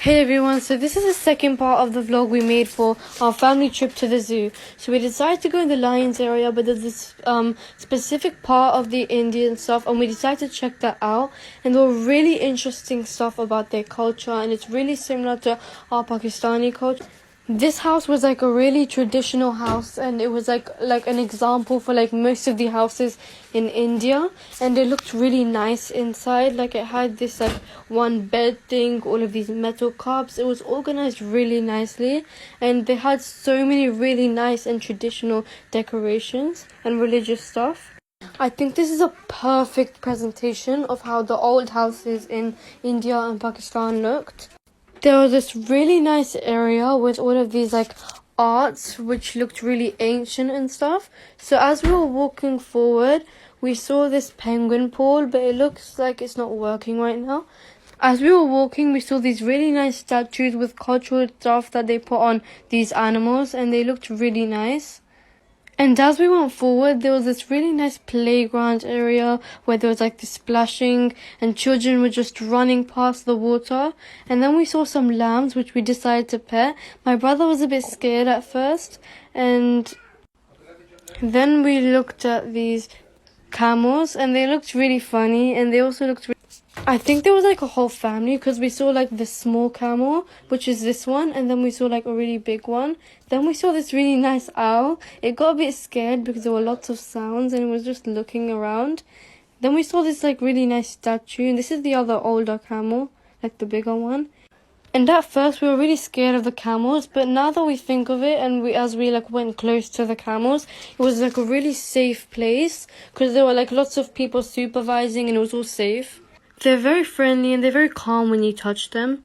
Hey everyone, so this is the second part of the vlog we made for our family trip to the zoo. So we decided to go in the lions area, but there's this specific part of the Indian stuff, and we decided to check that out. And there were really interesting stuff about their culture, and it's really similar to our Pakistani culture. This house was like a really traditional house, and it was like an example for like most of the houses in India, and it looked really nice inside. Like it had this like one bed thing, all of these metal cups. It was organized really nicely, and they had so many really nice and traditional decorations and religious stuff. I think this is a perfect presentation of how the old houses in India and Pakistan looked. There was this really nice area with all of these like arts which looked really ancient and stuff. So as we were walking forward, we saw this penguin pool, but it looks like it's not working right now. As we were walking, we saw these really nice statues with cultural stuff that they put on these animals, and they looked really nice. And as we went forward, there was this really nice playground area where there was like this splashing and children were just running past the water. And then we saw some lambs which we decided to pet. My brother was a bit scared at first, and then we looked at these camels and they looked really funny, and they also looked I think there was like a whole family, because we saw like the small camel, which is this one, and then we saw like a really big one. Then we saw this really nice owl. It got a bit scared because there were lots of sounds and it was just looking around. Then we saw this like really nice statue, and this is the other older camel, like the bigger one. And at first we were really scared of the camels, but now that we think of it, and as we like went close to the camels, it was like a really safe place because there were like lots of people supervising and it was all safe. They're very friendly and they're very calm when you touch them.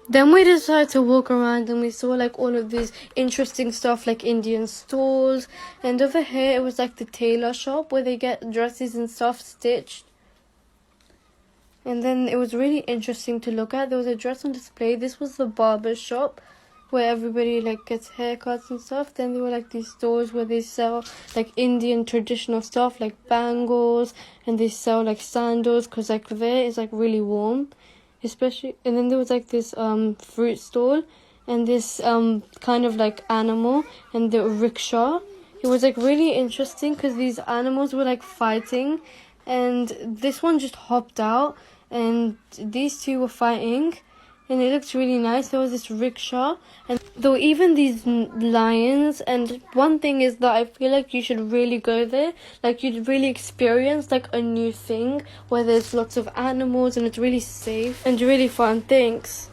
Then we decided to walk around and we saw like all of these interesting stuff like Indian stalls. And over here it was like the tailor shop where they get dresses and stuff stitched. And then it was really interesting to look at. There was a dress on display. This was the barber shop where everybody like gets haircuts and stuff. Then there were like these stores where they sell like Indian traditional stuff like bangles, and they sell like sandals because like there it's like really warm, especially. And then there was like this fruit stall and this kind of like animal and the rickshaw. It was like really interesting because these animals were like fighting, and this one just hopped out and these two were fighting. And it looked really nice. There was this rickshaw, and there were even these lions. And one thing is that I feel like you should really go there. Like you'd really experience like a new thing where there's lots of animals and it's really safe and really fun. Thanks.